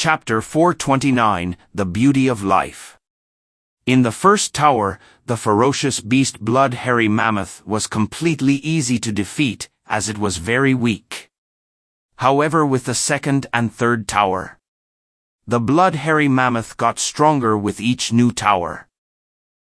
Chapter 429, The Beauty of Life. In the first tower, the ferocious beast blood-hairy mammoth was completely easy to defeat, as it was very weak. However, with the second and third tower, the blood-hairy mammoth got stronger with each new tower.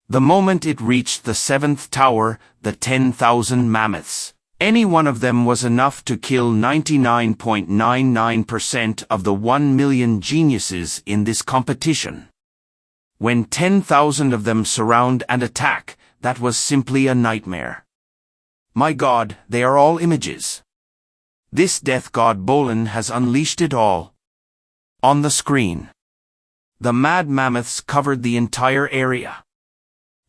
The moment it reached the seventh tower, the 10,000 mammoths, any one of them was enough to kill 99.99% of the 1 million geniuses in this competition. When 10,000 of them surround and attack, that was simply a nightmare. My God, they are all images. This death god Bolin has unleashed it all. On the screen, the mad mammoths covered the entire area.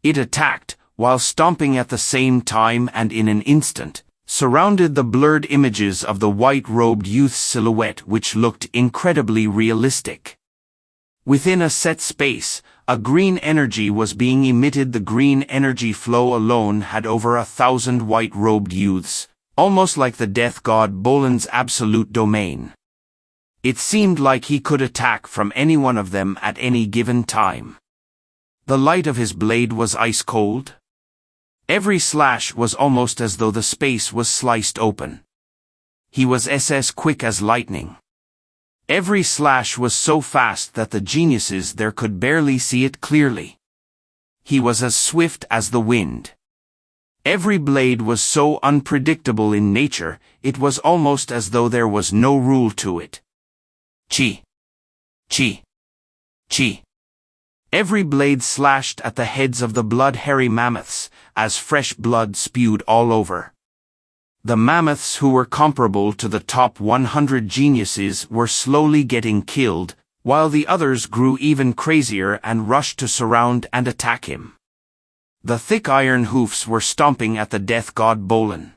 It attacked, while stomping at the same time, and in an instant, surrounded the blurred images of the white-robed youth's silhouette, which looked incredibly realistic. Within a set space, a green energy was being emitted. The green energy flow alone had over 1,000 white-robed youths, almost like the death god Bolin's absolute domain. It seemed like he could attack from any one of them at any given time. The light of his blade was ice-cold. Every slash was almost as though the space was sliced open. He was quick as lightning. Every slash was so fast that the geniuses there could barely see it clearly. He was as swift as the wind. Every blade was so unpredictable in nature, it was almost as though there was no rule to it. Chi. Chi. Chi. Every blade slashed at the heads of the blood-hairy mammoths, as fresh blood spewed all over. The mammoths who were comparable to the top 100 geniuses were slowly getting killed, while the others grew even crazier and rushed to surround and attack him. The thick iron hoofs were stomping at the death god Bolin.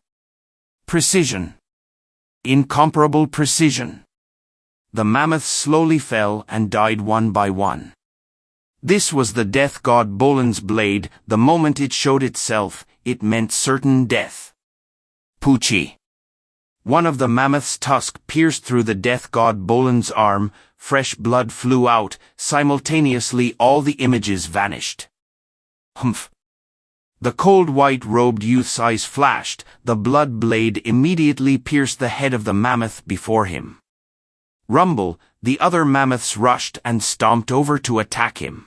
Precision. Incomparable precision. The mammoths slowly fell and died one by one. This was the death god Bolin's blade. The moment it showed itself, it meant certain death. Pucci. One of the mammoth's tusk pierced through the death god Bolin's arm. Fresh blood flew out. Simultaneously all the images vanished. Humph. The cold white-robed youth's eyes flashed. The blood blade immediately pierced the head of the mammoth before him. Rumble, the other mammoths rushed and stomped over to attack him.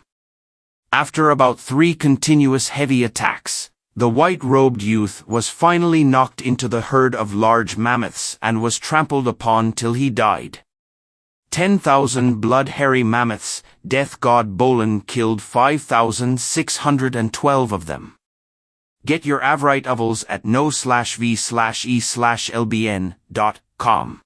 After about 3 continuous heavy attacks, the white-robed youth was finally knocked into the herd of large mammoths and was trampled upon till he died. 10,000 blood-hairy mammoths. Death god Bolin killed 5,612 of them. Get your Avrite ovals at no/v/e/lbn.com.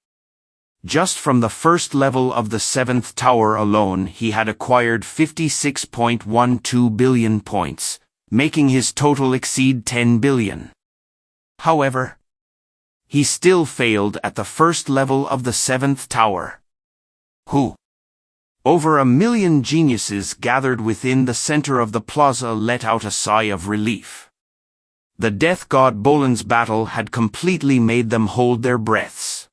Just from the first level of the 7th tower alone, he had acquired 56.12 billion points, making his total exceed 10 billion. However, he still failed at the first level of the 7th tower. Over 1 million geniuses gathered within the center of the plaza let out a sigh of relief. The death god Bolin's battle had completely made them hold their breaths.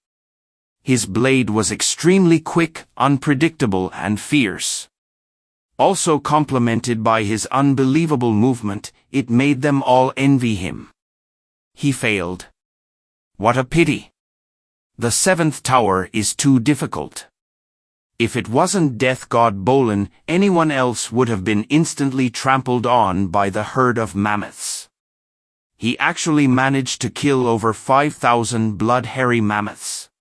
His blade was extremely quick, unpredictable, and fierce. Also complemented by his unbelievable movement, it made them all envy him. He failed. What a pity. The 7th tower is too difficult. If it wasn't death god Bolin, anyone else would have been instantly trampled on by the herd of mammoths. He actually managed to kill over 5,000 blood-hairy mammoths.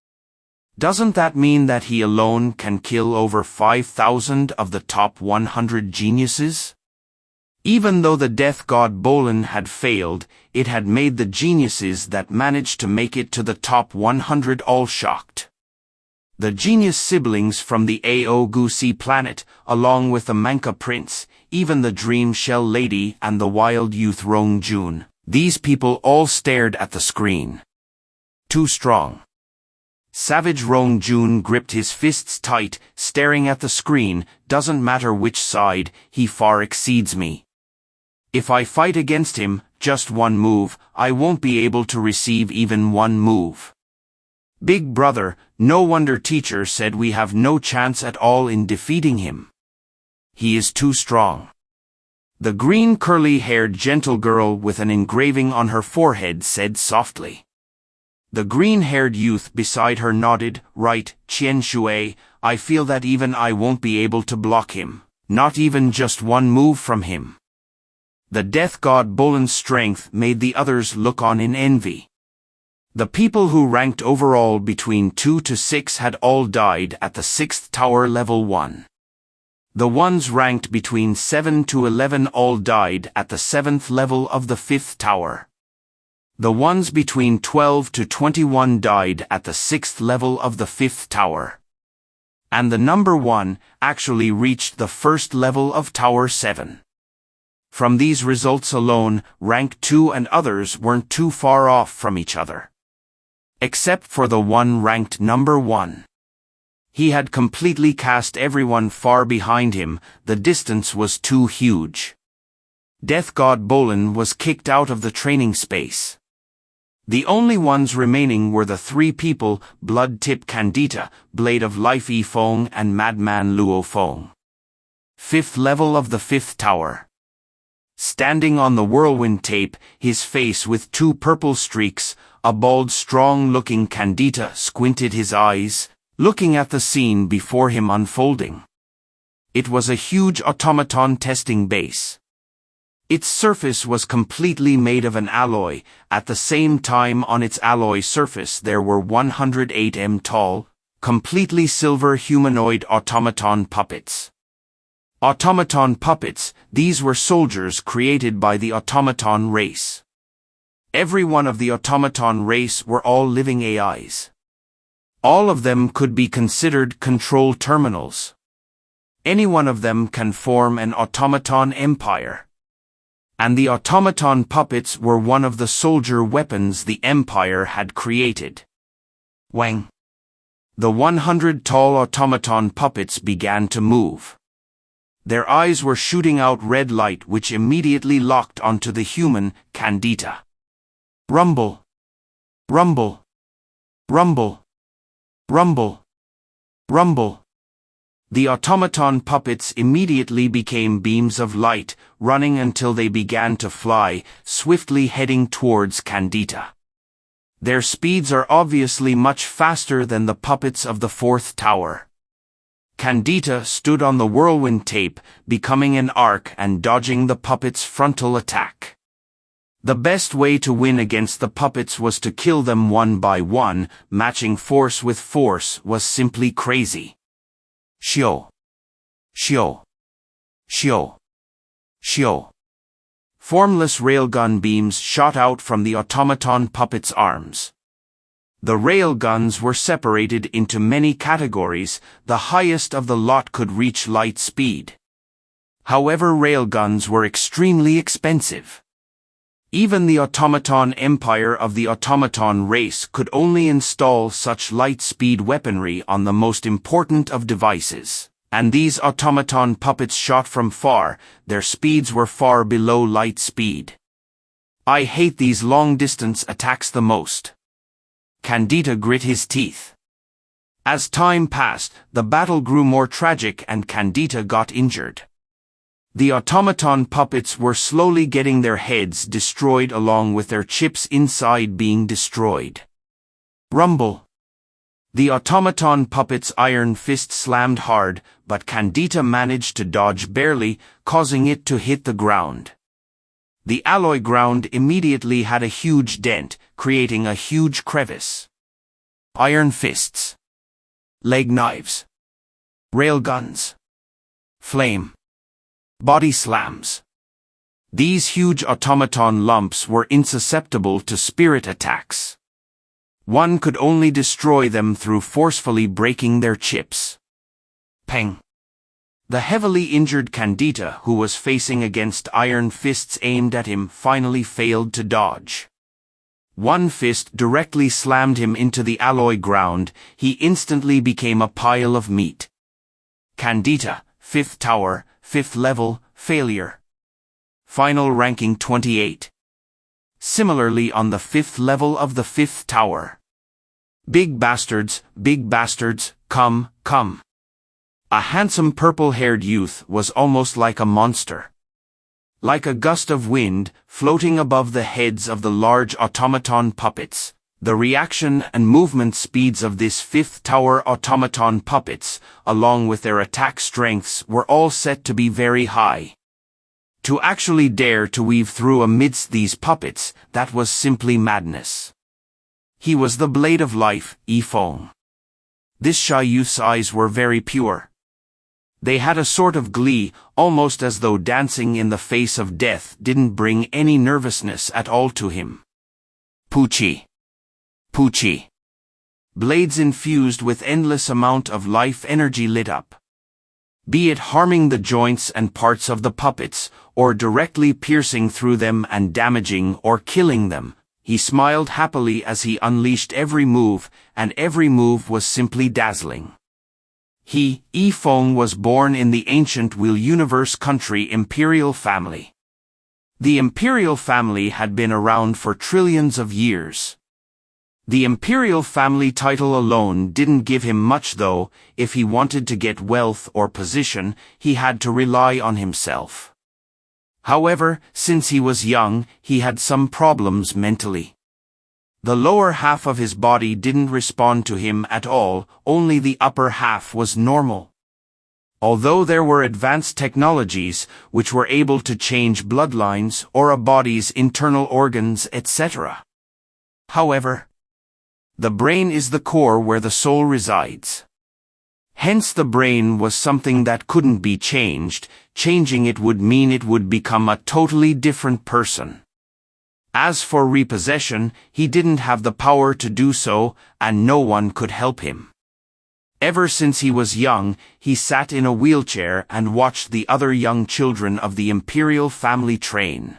Doesn't that mean that he alone can kill over 5,000 of the top 100 geniuses? Even though the death god Bolin had failed, it had made the geniuses that managed to make it to the top 100 all shocked. The genius siblings from the Aogusi planet, along with the Manka prince, even the dream shell lady and the wild youth Rong Jun, these people all stared at the screen. Too strong. Savage Rong Jun gripped his fists tight, staring at the screen. Doesn't matter which side, he far exceeds me. If I fight against him, just one move, I won't be able to receive even one move. Big brother, no wonder teacher said we have no chance at all in defeating him. He is too strong. The green curly-haired gentle girl with an engraving on her forehead said softly. The green-haired youth beside her nodded. Right, Qian Shui, I feel that even I won't be able to block him, not even just one move from him. The death god Bolan's strength made the others look on in envy. The people who ranked overall between 2 to 6 had all died at the 6th tower level 1. The ones ranked between 7 to 11 all died at the 7th level of the 5th tower. The ones between 12 to 21 died at the 6th level of the 5th tower. And the number 1 actually reached the 1st level of Tower 7. From these results alone, rank 2 and others weren't too far off from each other. Except for the one ranked number 1. He had completely cast everyone far behind him, the distance was too huge. Death God Bolan was kicked out of the training space. The only ones remaining were the 3 people, Blood Tip Candida, Blade of Life Yifeng and Madman Luo Feng. 5th level of the 5th tower. Standing on the whirlwind tape, his face with 2 purple streaks, a bald strong-looking Candida squinted his eyes, looking at the scene before him unfolding. It was a huge automaton testing base. Its surface was completely made of an alloy. At the same time on its alloy surface there were 108 m tall, completely silver humanoid automaton puppets. Automaton puppets, these were soldiers created by the automaton race. Every one of the automaton race were all living AIs. All of them could be considered control terminals. Any one of them can form an automaton empire. And the automaton puppets were one of the soldier weapons the empire had created. Wang. The 100 tall automaton puppets began to move. Their eyes were shooting out red light which immediately locked onto the human, Candida. Rumble. Rumble. Rumble. Rumble. Rumble. The automaton puppets immediately became beams of light, running until they began to fly, swiftly heading towards Candida. Their speeds are obviously much faster than the puppets of the 4th tower. Candida stood on the whirlwind tape, becoming an arc and dodging the puppets' frontal attack. The best way to win against the puppets was to kill them one by one. Matching force with force was simply crazy. Shio. Shio. Shio. Shio. Formless railgun beams shot out from the automaton puppets' arms. The railguns were separated into many categories. The highest of the lot could reach light speed. However, railguns were extremely expensive. Even the automaton empire of the automaton race could only install such light-speed weaponry on the most important of devices. And these automaton puppets shot from far, their speeds were far below light speed. I hate these long-distance attacks the most. Candida grit his teeth. As time passed, the battle grew more tragic and Candida got injured. The automaton puppets were slowly getting their heads destroyed along with their chips inside being destroyed. Rumble. The automaton puppet's iron fist slammed hard, but Candida managed to dodge barely, causing it to hit the ground. The alloy ground immediately had a huge dent, creating a huge crevice. Iron fists. Leg knives. Railguns. Flame. Body slams. These huge automaton lumps were insusceptible to spirit attacks. One could only destroy them through forcefully breaking their chips. Peng. The heavily injured Candida, who was facing against iron fists aimed at him, finally failed to dodge. One fist directly slammed him into the alloy ground. He instantly became a pile of meat. Candida, 5th tower, 5th level, failure. Final ranking 28. Similarly on the 5th level of the 5th tower. Big bastards, come, come. A handsome purple-haired youth was almost like a monster. Like a gust of wind, floating above the heads of the large automaton puppets. The reaction and movement speeds of this fifth tower automaton puppets, along with their attack strengths, were all set to be very high. To actually dare to weave through amidst these puppets, that was simply madness. He was the blade of life, Yifeng. This shy youth's eyes were very pure. They had a sort of glee, almost as though dancing in the face of death didn't bring any nervousness at all to him. Puchi. Puchi. Blades infused with endless amount of life energy lit up. Be it harming the joints and parts of the puppets, or directly piercing through them and damaging or killing them, he smiled happily as he unleashed every move, and every move was simply dazzling. He, Yifeng, was born in the ancient Will Universe country Imperial family. The Imperial family had been around for trillions of years. The Imperial family title alone didn't give him much though. If he wanted to get wealth or position, he had to rely on himself. However, since he was young, he had some problems mentally. The lower half of his body didn't respond to him at all, only the upper half was normal. Although there were advanced technologies which were able to change bloodlines or a body's internal organs, etc. However, the brain is the core where the soul resides. Hence the brain was something that couldn't be changed. Changing it would mean it would become a totally different person. As for repossession, he didn't have the power to do so, and no one could help him. Ever since he was young, he sat in a wheelchair and watched the other young children of the Imperial family train.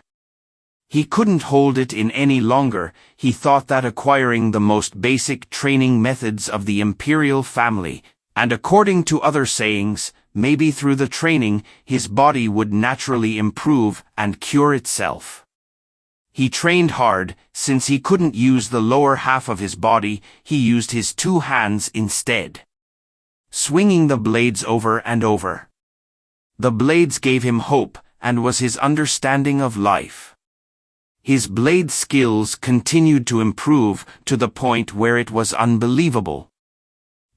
He couldn't hold it in any longer. He thought that acquiring the most basic training methods of the Imperial family, and according to other sayings, maybe through the training, his body would naturally improve and cure itself. He trained hard. Since he couldn't use the lower half of his body, he used his two hands instead, swinging the blades over and over. The blades gave him hope, and was his understanding of life. His blade skills continued to improve to the point where it was unbelievable.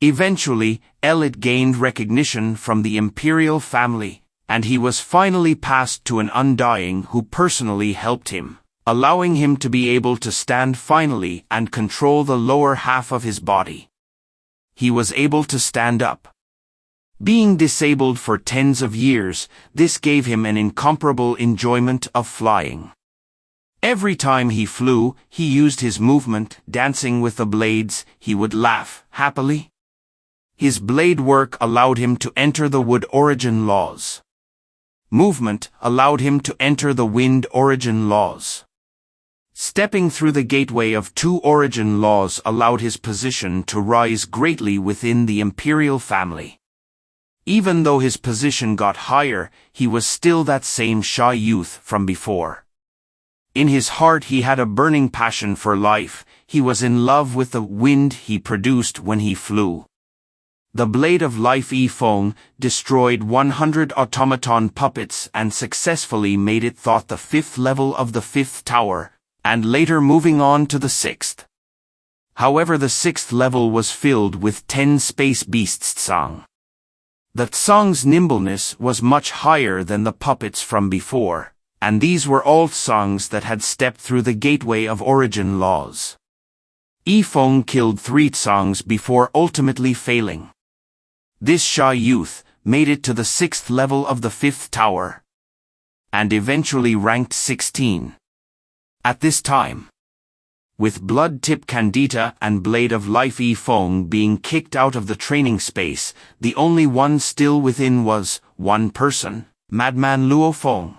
Eventually, it gained recognition from the Imperial family, and he was finally passed to an undying who personally helped him, allowing him to be able to stand finally and control the lower half of his body. He was able to stand up. Being disabled for tens of years, this gave him an incomparable enjoyment of flying. Every time he flew, he used his movement, dancing with the blades. He would laugh happily. His blade work allowed him to enter the wood origin laws. Movement allowed him to enter the wind origin laws. Stepping through the gateway of two origin laws allowed his position to rise greatly within the Imperial family. Even though his position got higher, he was still that same shy youth from before. In his heart he had a burning passion for life. He was in love with the wind he produced when he flew. The blade of life Yifeng destroyed 100 automaton puppets and successfully made it thought the 5th level of the 5th tower, and later moving on to the 6th. However, the 6th level was filled with 10 space beasts Tsang. The Tsang's nimbleness was much higher than the puppets from before, and these were all Tsangs that had stepped through the gateway of origin laws. Yifeng killed 3 Tsangs before ultimately failing. This shy youth made it to the 6th level of the 5th tower, and eventually ranked 16. At this time, with Blood-Tip Candida and Blade of Life Yifeng being kicked out of the training space, the only one still within was one person, Madman Luo Feng.